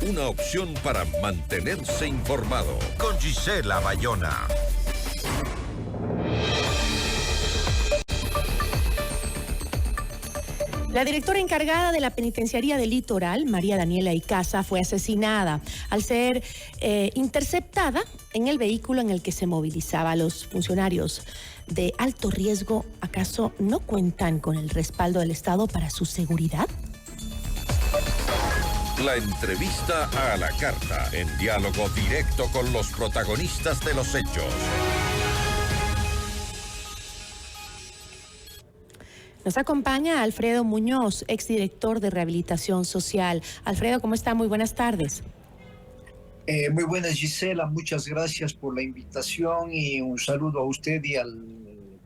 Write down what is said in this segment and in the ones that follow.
una opción para mantenerse informado. Con Gisela Bayona. La directora encargada de la Penitenciaría del Litoral, María Daniela Icaza, fue asesinada al ser interceptada en el vehículo en el que se movilizaba. Los funcionarios de alto riesgo, ¿acaso no cuentan con el respaldo del Estado para su seguridad? La entrevista a la carta, en diálogo directo con los protagonistas de los hechos. Nos acompaña Alfredo Muñoz, exdirector de Rehabilitación Social. Alfredo, ¿cómo está? Muy buenas tardes. Muy buenas, Gisela. Muchas gracias por la invitación y un saludo a usted y al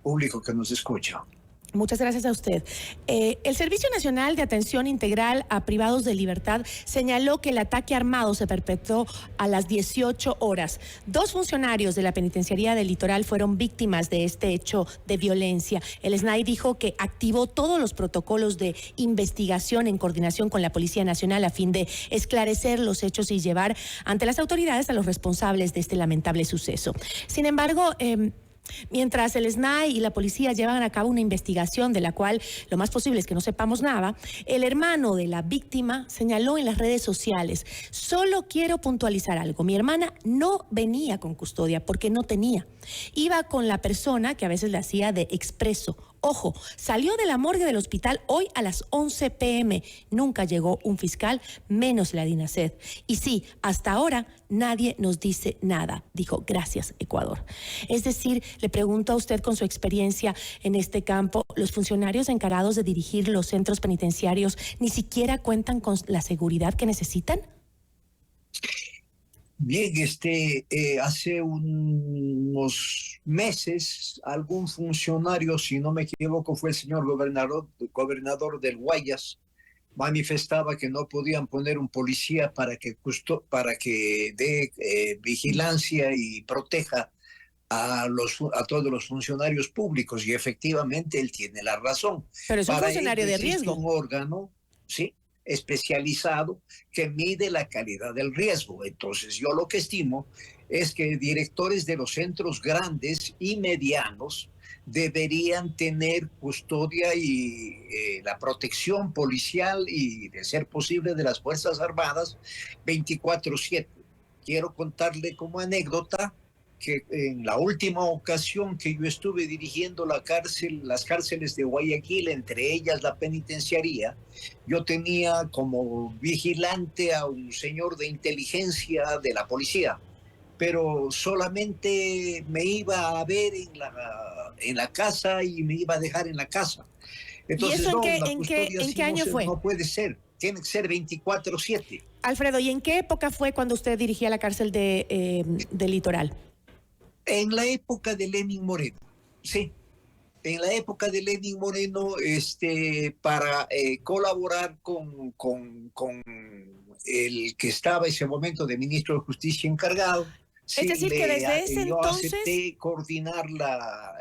público que nos escucha. Muchas gracias a usted. El Servicio Nacional de Atención Integral a Privados de Libertad señaló que el ataque armado se perpetró a las 18 horas. 2 funcionarios de la Penitenciaría del Litoral fueron víctimas de este hecho de violencia. El SNAI dijo que activó todos los protocolos de investigación en coordinación con la Policía Nacional a fin de esclarecer los hechos y llevar ante las autoridades a los responsables de este lamentable suceso. Sin embargo, mientras el SNAI y la policía llevan a cabo una investigación de la cual lo más posible es que no sepamos nada, el hermano de la víctima señaló en las redes sociales: solo quiero puntualizar algo, mi hermana no venía con custodia porque no tenía, iba con la persona que a veces le hacía de expreso. Ojo, salió de la morgue del hospital hoy a las 11 p.m. Nunca llegó un fiscal, menos la DINASED. Y sí, hasta ahora nadie nos dice nada, dijo. Gracias, Ecuador. Es decir, le pregunto a usted, con su experiencia en este campo, ¿los funcionarios encargados de dirigir los centros penitenciarios ni siquiera cuentan con la seguridad que necesitan? Bien, hace unos meses algún funcionario, si no me equivoco, fue el señor gobernador del Guayas, manifestaba que no podían poner un policía para que dé vigilancia y proteja a todos los funcionarios públicos, y efectivamente él tiene la razón. Pero es un funcionario de riesgo. Un órgano, sí, especializado que mide la calidad del riesgo. Entonces, yo lo que estimo es que directores de los centros grandes y medianos deberían tener custodia y la protección policial y, de ser posible, de las Fuerzas Armadas 24/7. Quiero contarle como anécdota que en la última ocasión que yo estuve dirigiendo las cárceles de Guayaquil, entre ellas la penitenciaría, yo tenía como vigilante a un señor de inteligencia de la policía, pero solamente me iba a ver en la casa y me iba a dejar en la casa. Entonces, ¿y eso en qué año fue? No puede ser, tiene que ser 24/7. Alfredo, ¿y en qué época fue cuando usted dirigía la cárcel del Litoral? En la época de Lenín Moreno, sí. En la época de Lenín Moreno, para colaborar con el que estaba en ese momento de ministro de Justicia encargado. Es decir, que desde ese yo entonces acepté coordinar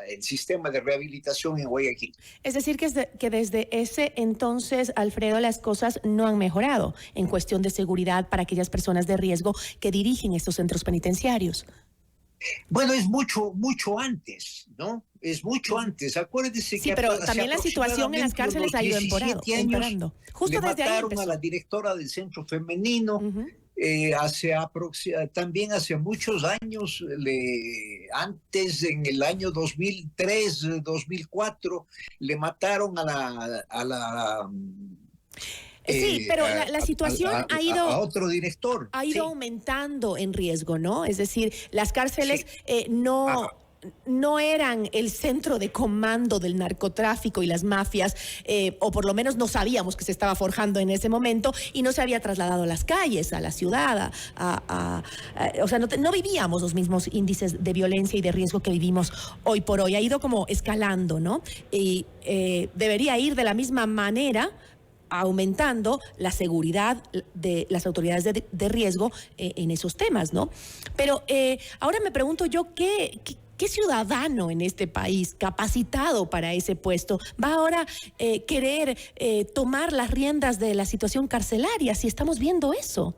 el sistema de rehabilitación en Guayaquil. Es decir, que desde ese entonces, Alfredo, las cosas no han mejorado en cuestión de seguridad para aquellas personas de riesgo que dirigen estos centros penitenciarios. Bueno, es mucho antes, ¿no? Es mucho antes. Acuérdese que... Sí, pero también la situación en las cárceles ha ido empeorando. Justo desde ahí mataron a la directora del centro femenino. También hace muchos años, antes, en el año 2003, 2004, le mataron a la sí, pero la situación ha ido... A otro director. Ha ido aumentando en riesgo, ¿no? Es decir, las cárceles no eran el centro de comando del narcotráfico y las mafias, o por lo menos no sabíamos que se estaba forjando en ese momento, y no se había trasladado a las calles, a la ciudad, o sea, no vivíamos los mismos índices de violencia y de riesgo que vivimos hoy por hoy. Ha ido como escalando, ¿no? Y debería ir de la misma manera, aumentando la seguridad de las autoridades de riesgo en esos temas, ¿no? Pero ahora me pregunto yo, ¿qué ciudadano en este país capacitado para ese puesto va ahora querer tomar las riendas de la situación carcelaria, si estamos viendo eso?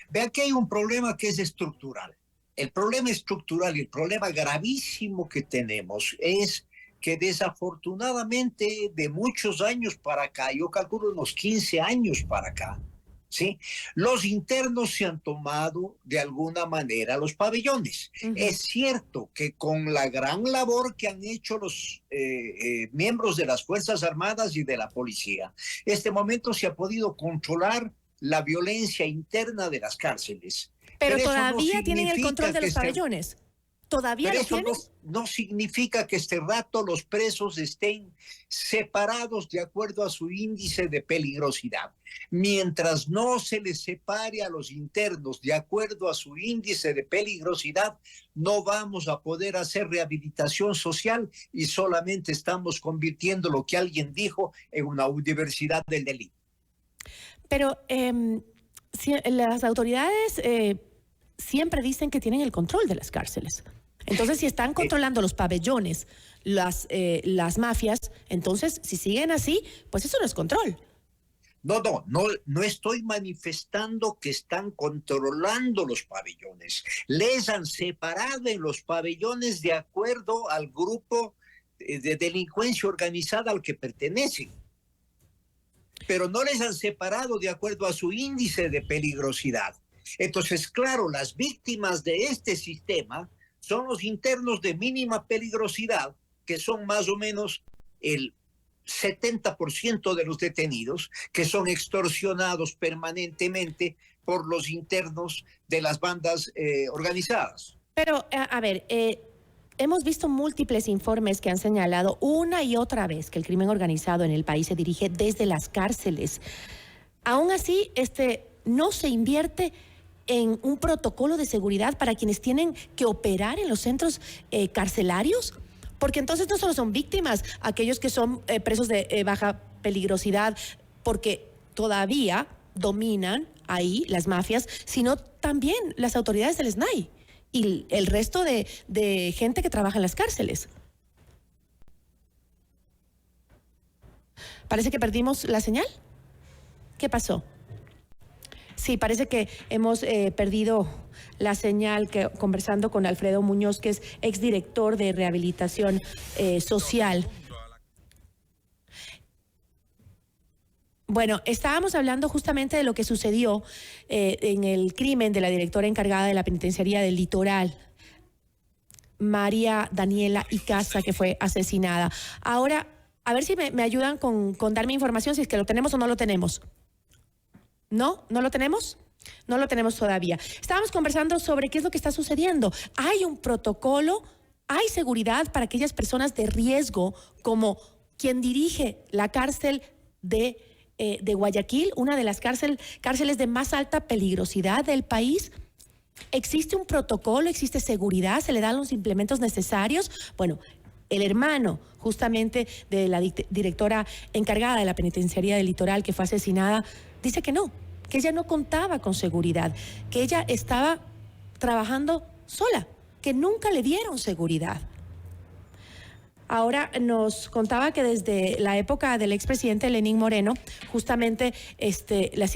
Vean que hay un problema que es estructural. El problema estructural y el problema gravísimo que tenemos es que desafortunadamente de muchos años para acá, yo calculo unos 15 años para acá, ¿sí? Los internos se han tomado de alguna manera los pabellones. Es cierto que con la gran labor que han hecho los miembros de las Fuerzas Armadas y de la policía, este momento se ha podido controlar la violencia interna de las cárceles. Pero todavía tienen el control de los pabellones. ¿Todavía lo tienen? No significa que este rato los presos estén separados de acuerdo a su índice de peligrosidad. Mientras no se les separe a los internos de acuerdo a su índice de peligrosidad, no vamos a poder hacer rehabilitación social y solamente estamos convirtiendo lo que alguien dijo en una universidad del delito. Pero las autoridades siempre dicen que tienen el control de las cárceles. Entonces, si están controlando los pabellones, las mafias, entonces, si siguen así, pues eso no es control. No estoy manifestando que están controlando los pabellones. Les han separado en los pabellones de acuerdo al grupo de delincuencia organizada al que pertenecen. Pero no les han separado de acuerdo a su índice de peligrosidad. Entonces, claro, las víctimas de este sistema son los internos de mínima peligrosidad, que son más o menos el 70% de los detenidos, que son extorsionados permanentemente por los internos de las bandas organizadas. Pero, a ver, hemos visto múltiples informes que han señalado una y otra vez que el crimen organizado en el país se dirige desde las cárceles. Aún así, no se invierte en un protocolo de seguridad para quienes tienen que operar en los centros carcelarios, porque entonces no solo son víctimas aquellos que son presos de baja peligrosidad, porque todavía dominan ahí las mafias, sino también las autoridades del SNAI y el resto de gente que trabaja en las cárceles. Parece que perdimos la señal. ¿Qué pasó? Sí, parece que hemos perdido la señal conversando con Alfredo Muñoz, que es exdirector de Rehabilitación Social. Bueno, estábamos hablando justamente de lo que sucedió en el crimen de la directora encargada de la Penitenciaría del Litoral, María Daniela Icaza, que fue asesinada. Ahora, a ver si me ayudan con darme información, si es que lo tenemos o no lo tenemos. ¿No? ¿No lo tenemos? No lo tenemos todavía. Estábamos conversando sobre qué es lo que está sucediendo. Hay un protocolo, hay seguridad para aquellas personas de riesgo, como quien dirige la cárcel de Guayaquil, una de las cárceles de más alta peligrosidad del país. ¿Existe un protocolo? ¿Existe seguridad? ¿Se le dan los implementos necesarios? Bueno, el hermano justamente de la directora encargada de la Penitenciaría del Litoral, que fue asesinada, dice que no, que ella no contaba con seguridad, que ella estaba trabajando sola, que nunca le dieron seguridad. Ahora nos contaba que desde la época del expresidente Lenín Moreno, justamente la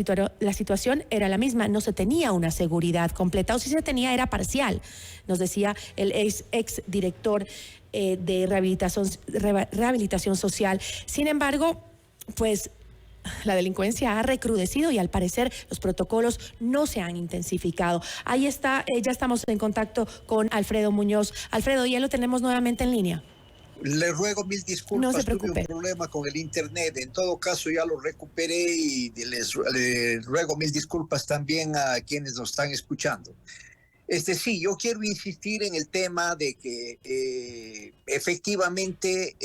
situación era la misma, no se tenía una seguridad completa, o si se tenía era parcial, nos decía el ex director de rehabilitación social. Sin embargo, pues la delincuencia ha recrudecido y al parecer los protocolos no se han intensificado. Ahí está, ya estamos en contacto con Alfredo Muñoz. Alfredo, ya lo tenemos nuevamente en línea. Le ruego mil disculpas, no se preocupe. Tuve un problema con el internet, en todo caso ya lo recuperé y les ruego mil disculpas también a quienes nos están escuchando. Sí, yo quiero insistir en el tema de que efectivamente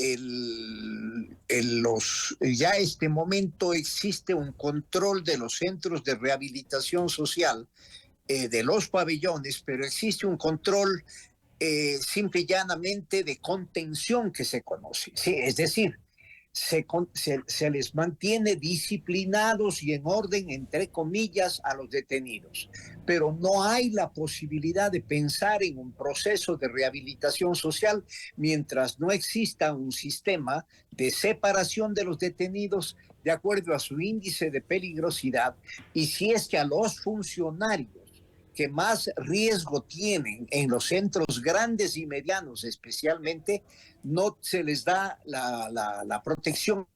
ya este momento existe un control de los centros de rehabilitación social, de los pabellones, pero existe un control simple y llanamente de contención que se conoce. Sí, es decir, se les mantiene disciplinados y en orden, entre comillas, a los detenidos. Pero no hay la posibilidad de pensar en un proceso de rehabilitación social mientras no exista un sistema de separación de los detenidos de acuerdo a su índice de peligrosidad, y si es que a los funcionarios que más riesgo tienen en los centros grandes y medianos especialmente, no se les da la protección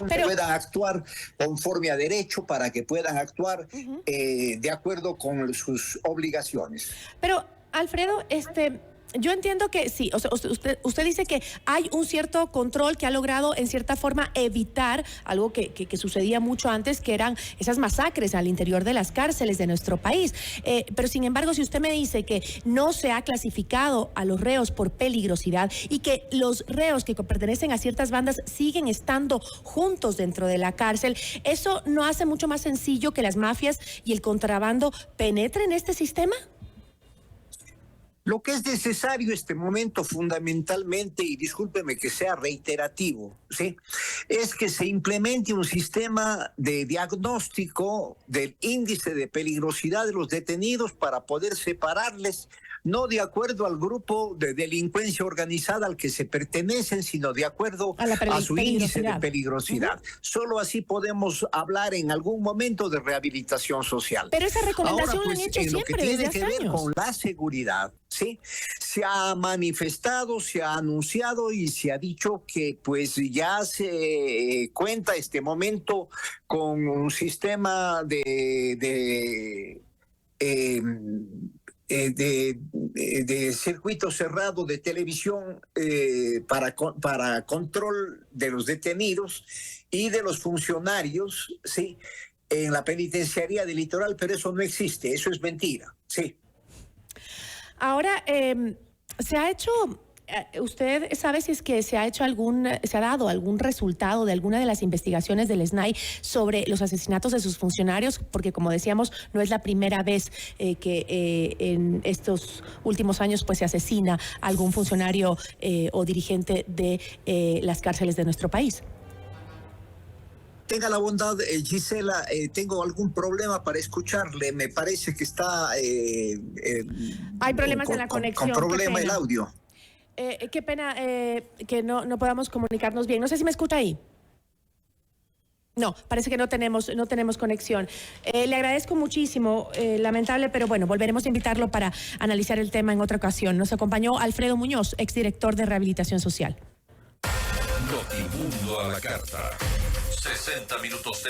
que puedan actuar conforme a derecho, para que puedan actuar de acuerdo con sus obligaciones. Pero, Alfredo, yo entiendo que sí, o sea, usted dice que hay un cierto control que ha logrado en cierta forma evitar algo que sucedía mucho antes, que eran esas masacres al interior de las cárceles de nuestro país. Pero sin embargo, si usted me dice que no se ha clasificado a los reos por peligrosidad y que los reos que pertenecen a ciertas bandas siguen estando juntos dentro de la cárcel, ¿eso no hace mucho más sencillo que las mafias y el contrabando penetren en este sistema? Lo que es necesario este momento fundamentalmente, y discúlpeme que sea reiterativo, ¿sí?, es que se implemente un sistema de diagnóstico del índice de peligrosidad de los detenidos para poder separarles, no de acuerdo al grupo de delincuencia organizada al que se pertenecen, sino de acuerdo a su índice de peligrosidad. Solo así podemos hablar en algún momento de rehabilitación social. Pero esa recomendación ahora, pues, la han hecho en lo que siempre, tiene desde que hace ver años con la seguridad, ¿sí?, se ha manifestado, se ha anunciado y se ha dicho que pues ya se cuenta este momento con un sistema de circuito cerrado de televisión para control de los detenidos y de los funcionarios, ¿sí?, en la penitenciaría del Litoral, pero eso no existe, eso es mentira, sí. Ahora, se ha hecho, ¿usted sabe si es que se ha dado algún resultado de alguna de las investigaciones del SNAI sobre los asesinatos de sus funcionarios? Porque, como decíamos, no es la primera vez que en estos últimos años pues se asesina a algún funcionario o dirigente de las cárceles de nuestro país. Tenga la bondad, Gisela, tengo algún problema para escucharle. Me parece que está... hay problemas en la conexión. Con problema el audio. Qué pena que no podamos comunicarnos bien. No sé si me escucha ahí. No, parece que no tenemos conexión. Le agradezco muchísimo, lamentable, pero bueno, volveremos a invitarlo para analizar el tema en otra ocasión. Nos acompañó Alfredo Muñoz, exdirector de Rehabilitación Social. Notimundo a la carta. 60 minutos de